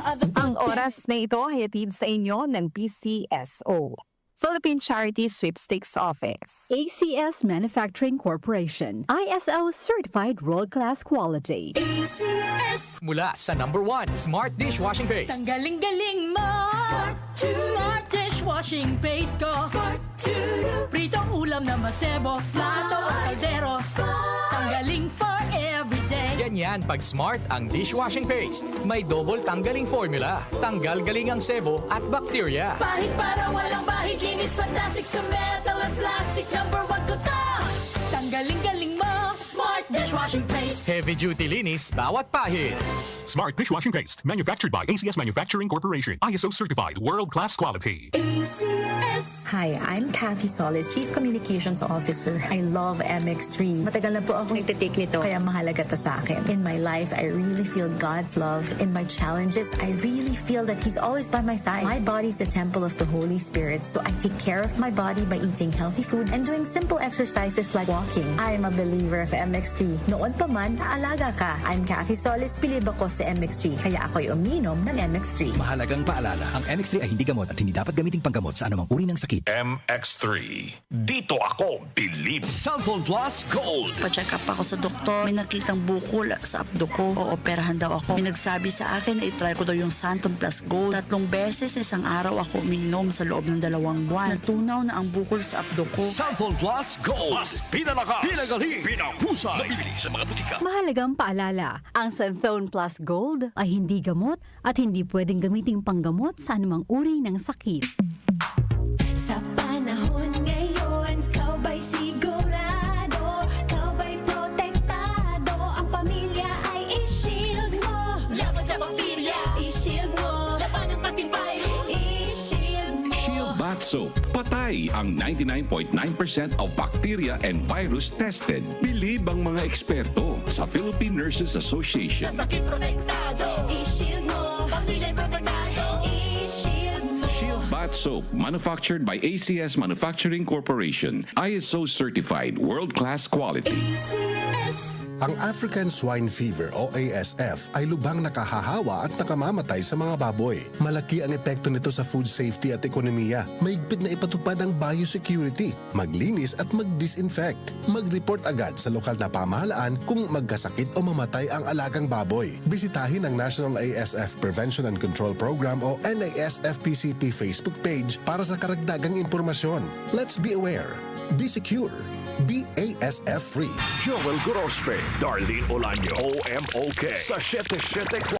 Ang oras na ito ay hatid sa inyo ng PCSO, Philippine Charity Sweepstakes Office. ACS Manufacturing Corporation, ISO Certified World-Class Quality. ACS. Mula sa #1 Smart Dishwashing Paste. Tanggaling-galing mo. Smart dishwashing paste ko. Pritong ulam na masebo, plato o kaldero. Tanggaling for everyday. Ganyan pag Smart ang dishwashing paste. May double tanggaling formula. Tanggal galing ang sebo at bacteria. Bahid para walang bahid, linis fantastic sa metal at plastic. #1 ko to. Tanggaling-galing mo. Smart dishwashing paste. Heavy duty linis bawat pahid. Smart Dishwashing Paste, manufactured by ACS Manufacturing Corporation. ISO certified, world-class quality. ACS. Hi, I'm Kathy Solis, Chief Communications Officer. I love MX3. Matagal na po akong nagtitake nito, kaya mahalaga to sa akin. In my life, I really feel God's love. In my challenges, I really feel that He's always by my side. My body's the temple of the Holy Spirit, so I take care of my body by eating healthy food and doing simple exercises like walking. I'm a believer of MX3. Noon pa man, naalaga ka. I'm Kathy Solis, bilib ako sa MX3, kaya ako'y uminom ng MX3. Mahalagang paalala, ang MX3 ay hindi gamot at hindi dapat gamiting panggamot sa anumang uri ng sakit. MX3. Dito ako bilib. Cellphone Plus Gold. Pa-check up ako sa doktor. May nakitang bukol sa abdo ko. Ooperahan daw ako. May nagsabi sa akin na itry ko daw yung Santon Plus Gold. 3 beses isang araw ako uminom sa loob ng 2 buwan. Natunaw na ang bukol sa abdo ko. Cellphone Plus Gold. Mas pinalakas, pinagaling, pinahusay. Nabibili sa mga butika. Mahalagang paalala, ang Santhone Plus Gold ay hindi gamot at hindi pwedeng gamiting panggamot sa anumang uri ng sakit. Sa panahon ngayon, kau ba'y sigurado? Kau ba'y protektado? Ang pamilya ay i-shield mo. Laban sa bakterya, i-shield mo. Laban ng pati virus, i-shield mo. Shield Bath Soap. Patay ang 99.9% of bacteria and virus tested. Bilib ang mga eksperto sa Philippine Nurses Association. Sa sakit protektado, i-shield mo. Pamilya protektado, i-shield mo. Shield Bath Soap, manufactured by ACS Manufacturing Corporation. ISO certified, world-class quality. ACS. Ang African Swine Fever o ASF ay lubhang nakahahawa at nakamamatay sa mga baboy. Malaki ang epekto nito sa food safety at ekonomiya. Mahigpit na ipatupad ang biosecurity, maglinis at mag-disinfect. Mag-report agad sa lokal na pamahalaan kung magkasakit o mamatay ang alagang baboy. Bisitahin ang National ASF Prevention and Control Program o NASFPCP Facebook page para sa karagdagang impormasyon. Let's be aware. Be secure. Be ASF free. Joel Grospe, Darlene Olaño, OMOK. Sa 77